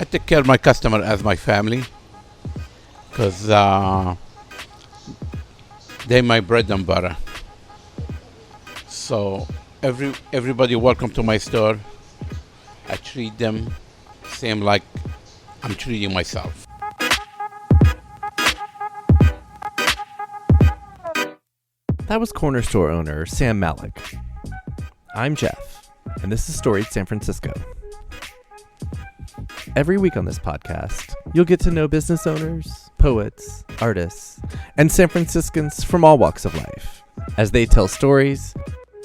I take care of my customer as my family because they're my bread and butter. So everybody welcome to my store. I treat them same like I'm treating myself. That was corner store owner Sam Malak. I'm Jeff, and this is Storied San Francisco. Every week on this podcast, you'll get to know business owners, poets, artists, and San Franciscans from all walks of life as they tell stories,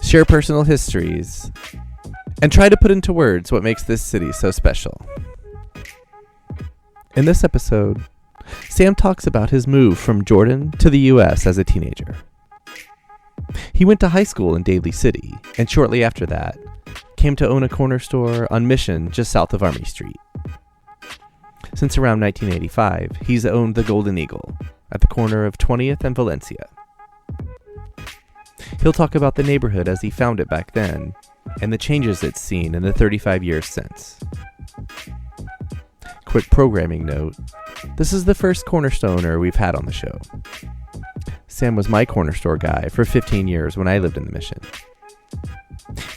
share personal histories, and try to put into words what makes this city so special. In this episode, Sam talks about his move from Jordan to the U.S. as a teenager. He went to high school in Daly City, and shortly after that, came to own a corner store on Mission just south of Army Street. Since around 1985, he's owned the Golden Eagle at the corner of 20th and Valencia. He'll talk about the neighborhood as he found it back then, and the changes it's seen in the 35 years since. Quick programming note, this is the first corner store owner we've had on the show. Sam was my corner store guy for 15 years when I lived in the Mission.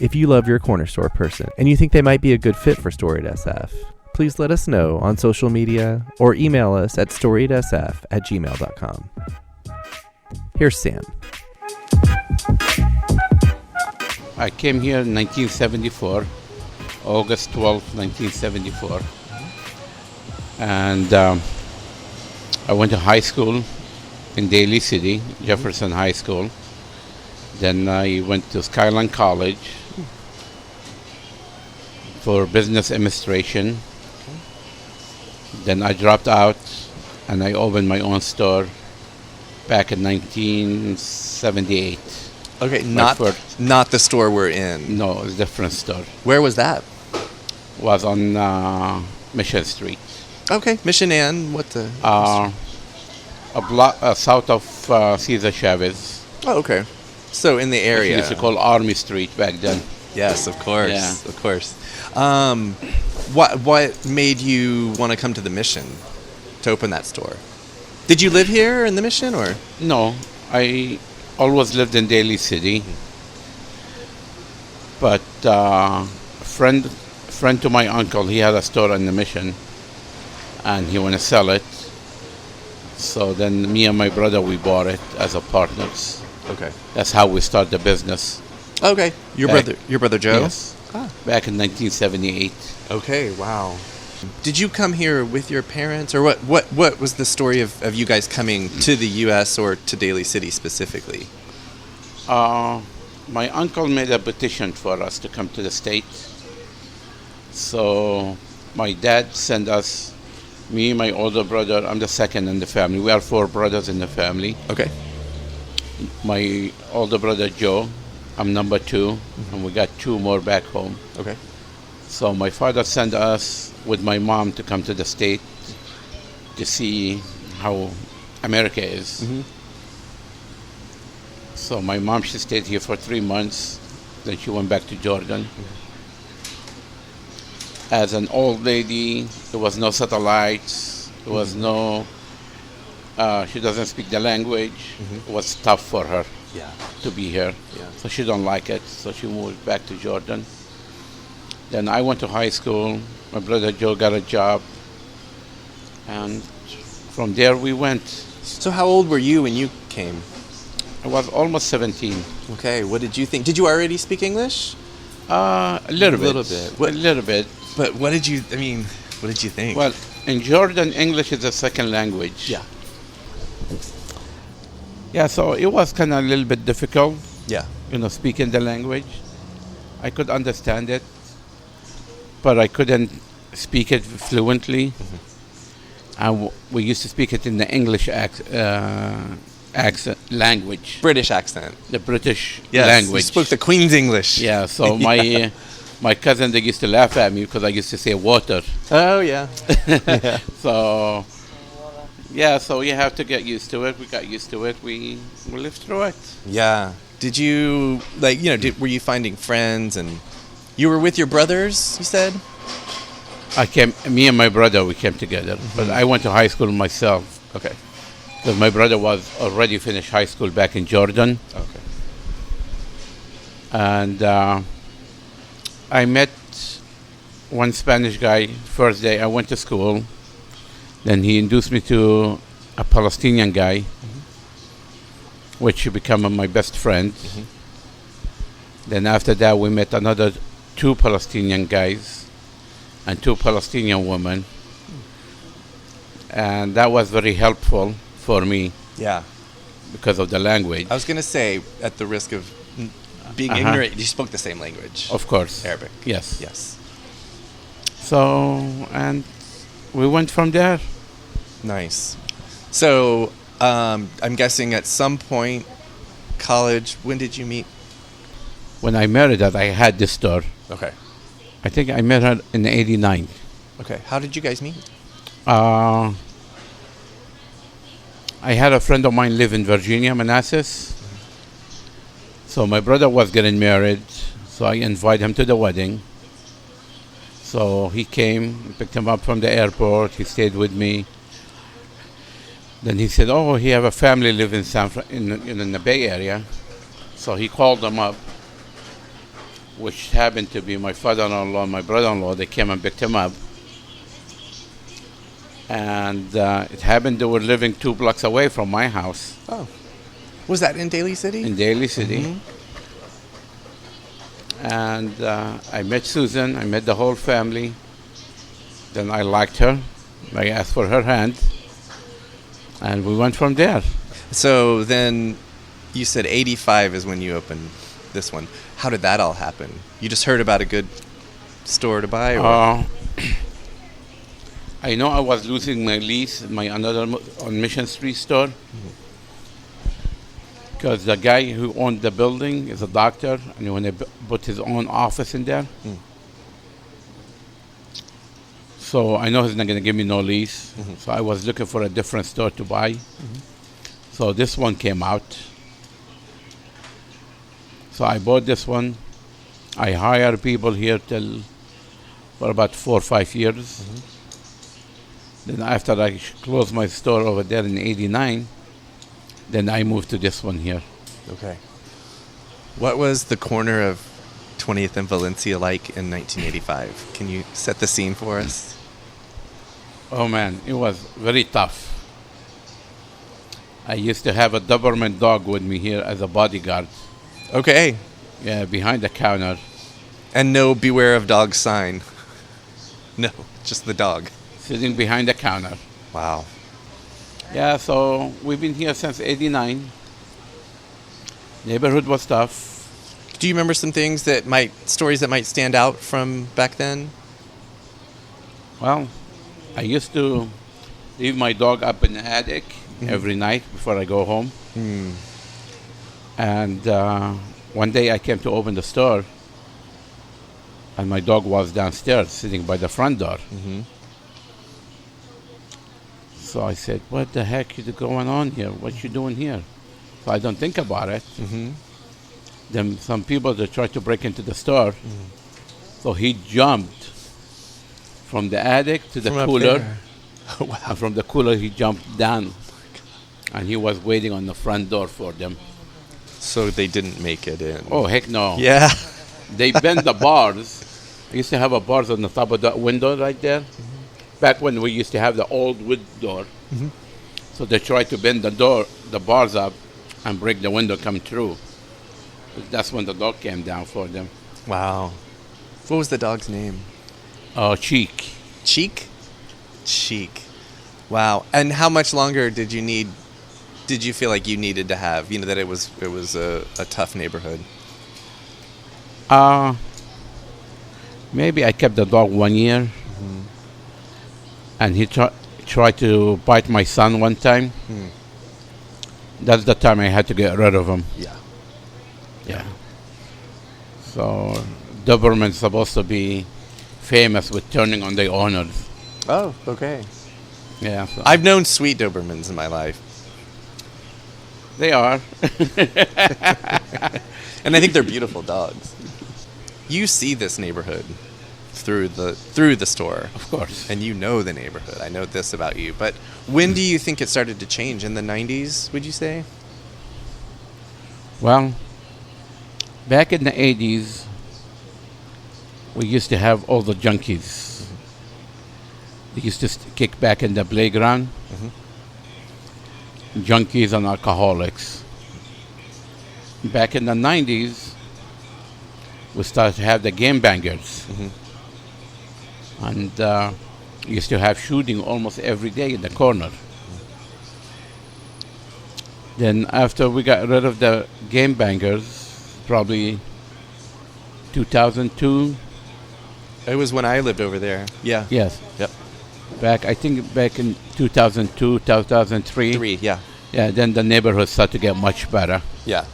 If you love your corner store person and you think they might be a good fit for Storied SF, please let us know on social media or email us at storiedsf@gmail.com. Here's Sam. I came here in 1974, August 12th, 1974. And I went to high school in Daly City, Jefferson High School. Then I went to Skyline College for business administration. Then I dropped out and I opened my own store back in 1978. Okay, not the store we're in. No, it's a different store. Where was that? Was on Mission Street. Okay, Mission and what the? A block south of Cesar Chavez. Oh, okay. So in the area. Which used to call Army Street back then. Yes, of course. Yeah. Of course. What made you want to come to the Mission to open that store? Did you live here in the Mission or? No, I always lived in Daly City. But a friend to my uncle, he had a store in the Mission, and he wanted to sell it. So then me and my brother, we bought it as a partners. Okay. That's how we started the business. Okay. Your brother Joe? Yes. Back in 1978. Okay, wow. Did you come here with your parents, or what was the story of you guys coming to the U.S. or to Daly City specifically? My uncle made a petition for us to come to the States. So my dad sent us, me, my older brother, I'm the second in the family. We are 4 brothers in the family. Okay. My older brother Joe, I'm number 2, and we got 2 more back home. Okay. So my father sent us with my mom to come to the state to see how America is. Mm-hmm. So my mom, she stayed here for 3 months. Then she went back to Jordan. Mm-hmm. As an old lady, there was no satellites. There was no. She doesn't speak the language. Mm-hmm. It was tough for her to be here. Yeah. So she don't like it. So she moved back to Jordan. Then I went to high school. My brother Joe got a job. And from there we went. So how old were you when you came? I was almost 17. Okay, what did you think? Did you already speak English? A little bit. What, a little bit. But what did you think? Well, in Jordan, English is a second language. Yeah. Yeah, so it was kind of a little bit difficult. Yeah. Speaking the language. I could understand it, but I couldn't speak it fluently. Mm-hmm. And we used to speak it in the English accent language. British accent. The British yes, language. You spoke the Queen's English. Yeah, so my cousin, they used to laugh at me because I used to say water. Oh, yeah. Yeah. So you have to get used to it. We got used to it. We lived through it. Yeah. Did you, were you finding friends and you were with your brothers, you said? Me and my brother, we came together. But I went to high school myself. Okay. Because my brother was already finished high school back in Jordan. Okay. And I met one Spanish guy first day I went to school. Then he introduced me to a Palestinian guy, which became my best friend. Then after that, we met another 2 Palestinian guys and 2 Palestinian women. And that was very helpful for me Yeah. because of the language. I was going to say, at the risk of being ignorant, you spoke the same language. Of course. Arabic. Yes. Yes. So, and we went from there. Nice. So, I'm guessing at some point, college, when did you meet? When I married her, I had this store. Okay. I think I met her in '89. Okay. How did you guys meet? I had a friend of mine live in Virginia, Manassas. So my brother was getting married, so I invited him to the wedding. So he came, picked him up from the airport. He stayed with me. Then he said, "Oh, he have a family live in in the Bay Area." So he called them up, which happened to be my father-in-law and my brother-in-law. They came and picked him up. And it happened they were living 2 blocks away from my house Oh. Was that in Daly City? in Daly City. And I met Susan. I met the whole family. Then I liked her. I asked for her hand. And we went from there. So then you said 85 is when you opened this one. How did that all happen? You just heard about a good store to buy? Or? I know I was losing my lease in my another on Mission Street store because the guy who owned the building is a doctor, and he wanted to put his own office in there. So I know he's not going to give me no lease. So I was looking for a different store to buy. So this one came out. So I bought this one. I hired people here for about 4 or 5 years. Then after I closed my store over there in '89, then I moved to this one here. Okay. What was the corner of 20th and Valencia like in 1985? Can you set the scene for us? Oh man, it was very tough. I used to have a Doberman dog with me here as a bodyguard. Okay. Yeah, behind the counter. And no beware of dog sign. No, just the dog. Sitting behind the counter. Wow. Yeah, so we've been here since '89. Neighborhood was tough. Do you remember some stories that might stand out from back then? Well, I used to leave my dog up in the attic every night before I go home. And one day I came to open the store, and my dog was downstairs sitting by the front door. So I said, "What the heck is going on here? What you doing here?" So I don't think about it. Then some people that tried to break into the store. So he jumped from the attic to the cooler. Oh, wow. And from the cooler he jumped down. And he was waiting on the front door for them. So they didn't make it in. Oh, heck no. Yeah. They bent the bars. I used to have a bars on the top of the window right there. Back when we used to have the old wood door. So they tried to bend the bars up and break the window come through. But that's when the dog came down for them. Wow. What was the dog's name? Cheek. Cheek? Cheek. Wow. And how much longer did you feel like you needed to have, that it was a tough neighborhood? Maybe I kept the dog 1 year. And he tried to bite my son one time. That's the time I had to get rid of him. Yeah. So Doberman's supposed to be famous with turning on their owners. Oh, okay. Yeah. So I've known sweet Dobermans in my life. they are. And I think they're beautiful dogs. You see this neighborhood through the store. Of course. And you know the neighborhood. I know this about you. But when do you think it started to change? In the 90s, would you say? Well, back in the 80s, we used to have all the junkies. They used to kick back in the playground. Junkies and alcoholics. Back in the 90s, we started to have the game bangers. And used to have shooting almost every day in the corner. Then after we got rid of the game bangers, probably 2002. It was when I lived over there. Yeah. Yes. Yep. I think back in 2002, 2003. Yeah. Yeah, then the neighborhood started to get much better. Yeah.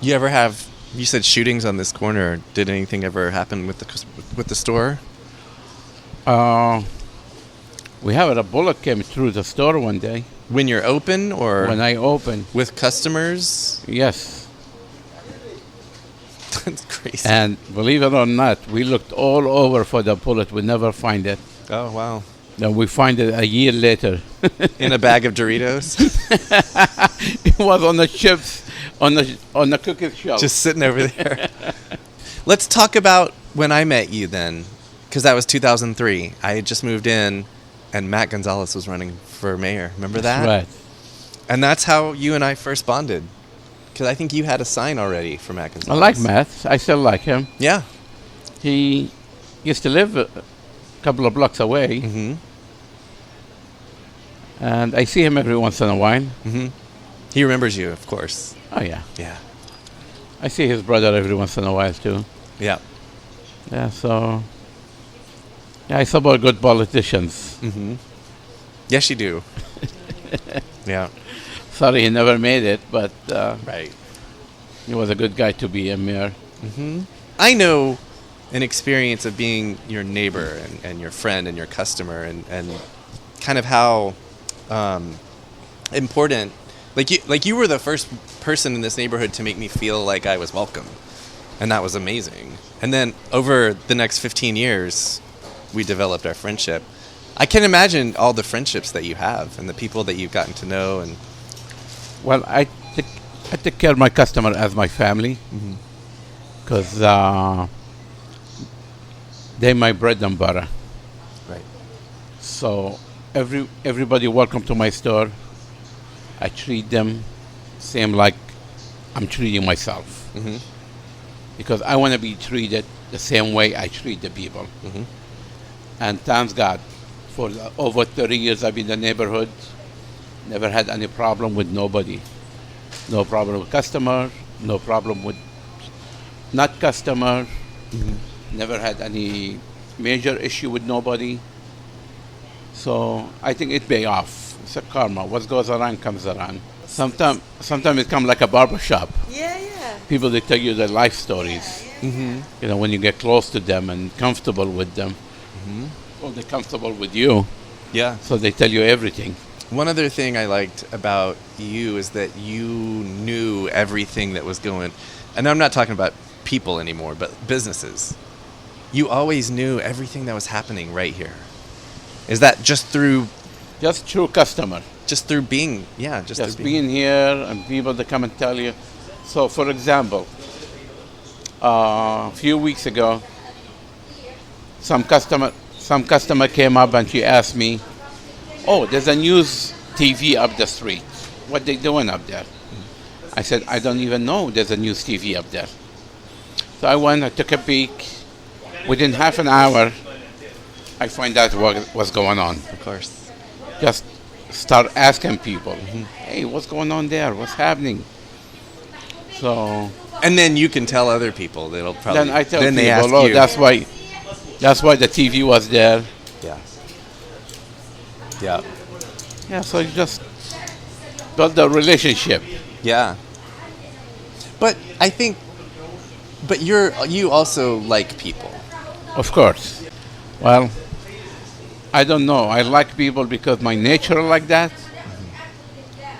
You said shootings on this corner. Did anything ever happen with the store? We had a bullet came through the store one day. When you're open or? When I opened. With customers? Yes. That's crazy. And believe it or not, we looked all over for the bullet. We never find it. Oh, wow. Then we find it a year later. In a bag of Doritos? It was on the chips, on the cookie shelf. Just sitting over there. Let's talk about when I met you then, because that was 2003. I had just moved in, and Matt Gonzalez was running for mayor. Remember that? Right. And that's how you and I first bonded, because I think you had a sign already for Matt Gonzalez. I like Matt. I still like him. Yeah. He used to live a couple of blocks away. Mm-hmm. And I see him every once in a while. Mm-hmm. He remembers you, of course. Oh, yeah. Yeah. I see his brother every once in a while, too. Yeah. Yeah, so... Yeah, I support good politicians. Mm-hmm. Yes, you do. Yeah. Sorry he never made it, but Right. he was a good guy to be a mayor. Mm-hmm. I know an experience of being your neighbor and your friend and your customer and kind of how important, like you were the first person in this neighborhood to make me feel like I was welcome, and that was amazing. And then over the next 15 years, we developed our friendship. I can imagine all the friendships that you have and the people that you've gotten to know. And Well, I take care of my customer as my family, because they're my bread and butter. right. So everybody welcome to my store. I treat them same like I'm treating myself, Mm-hmm. because I want to be treated the same way I treat the people. Mm-hmm. And thanks God, for over 30 years I've been in the neighborhood, never had any problem with nobody. No problem with customer, no problem with not customer, never had any major issue with nobody. So I think it pay off. It's a karma. What goes around comes around. Sometimes it comes like a barbershop. Yeah. People, they tell you their life stories. Mm-hmm. You know, when you get close to them and comfortable with them. Well, they're comfortable with you, Yeah. so they tell you everything. One other thing I liked about you is that you knew everything that was going, and I'm not talking about people anymore, but businesses. You always knew everything that was happening right here. Is that just through Just true customer. being, Just being here and people that come and tell you. So, for example, a few weeks ago, some customer came up and she asked me, "Oh, there's a news TV up the street. What they doing up there?" I said, "I don't even know there's a news TV up there." So I went, I took a peek. Within half an hour, I find out what was going on. Of course. Just start asking people, "Hey, what's going on there? What's happening?" So And then you can tell other people. They'll probably. then I tell then they ask people, "Oh, you. that's why the TV was there." Yeah. Yeah. Yeah, so you just build the relationship. Yeah. But I think, you also like people. Of course. Well, I don't know. I like people because my nature like that.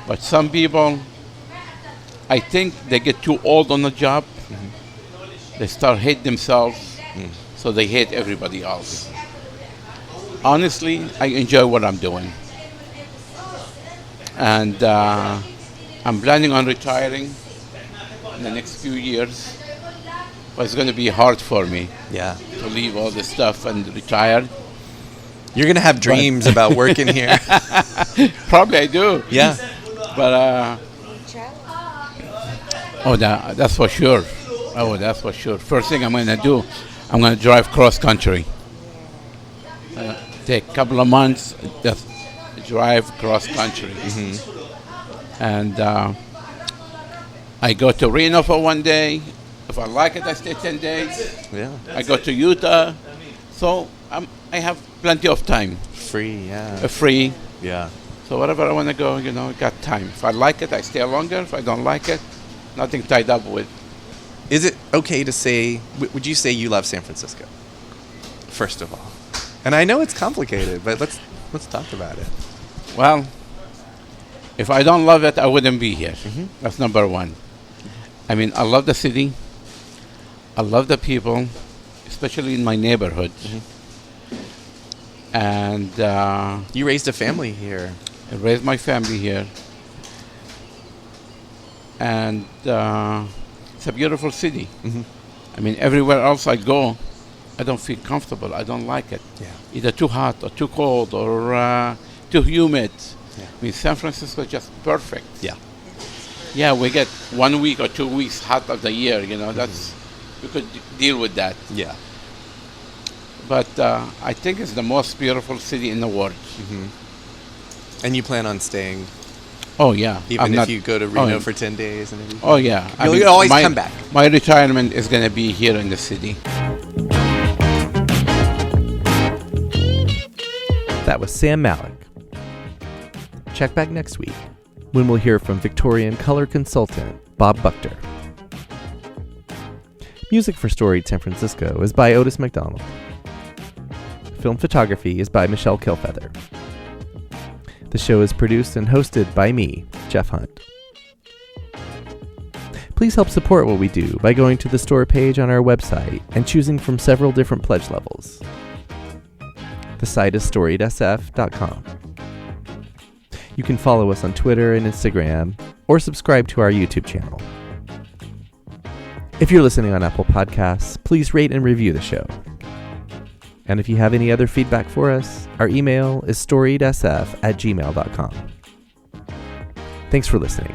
But some people, I think they get too old on the job. They start hate themselves. so they hate everybody else. Honestly, I enjoy what I'm doing. And I'm planning on retiring in the next few years. But it's going to be hard for me Yeah. to leave all this stuff and retire. You're going to have dreams about working here. Probably I do. Yeah. But, that's for sure. Oh, that's for sure. First thing I'm going to do, I'm going to drive cross country. Take a couple of months, just drive cross country. Mm-hmm. And I go to Reno for 1 day. If I like it, I stay 10 days. Yeah. I go to Utah. So I have plenty of time. Free, yeah. Free. Yeah. So wherever I want to go, got time. If I like it, I stay longer. If I don't like it, nothing tied up with. Is it okay to say, would you say you love San Francisco? First of all. And I know it's complicated, but let's talk about it. Well, if I don't love it, I wouldn't be here. Mm-hmm. That's number one. I mean, I love the city. I love the people, especially in my neighborhood. Mm-hmm. And you raised a family here. I raised my family here. And it's a beautiful city. Mm-hmm. I mean, everywhere else I go, I don't feel comfortable. I don't like it. Yeah. Either too hot or too cold or too humid. Yeah. I mean, San Francisco is just perfect. Yeah. Yeah, we get 1 week or 2 weeks hot of the year. That's we could deal with that. Yeah. But I think it's the most beautiful city in the world. Mm-hmm. And you plan on staying? Oh yeah. Even if you go to Reno for 10 days and everything? Oh yeah. You'll always come back. My retirement is going to be here in the city. That was Sam Malak. Check back next week when we'll hear from Victorian color consultant Bob Buchter. Music for Storied San Francisco is by Otis McDonald. Film photography is by Michelle Kilfeather. The show is produced and hosted by me, Jeff Hunt. Please help support what we do by going to the store page on our website and choosing from several different pledge levels. The site is storiedsf.com. You can follow us on Twitter and Instagram, or subscribe to our YouTube channel. If you're listening on Apple Podcasts, please rate and review the show. And if you have any other feedback for us, our email is storiedsf@gmail.com. Thanks for listening.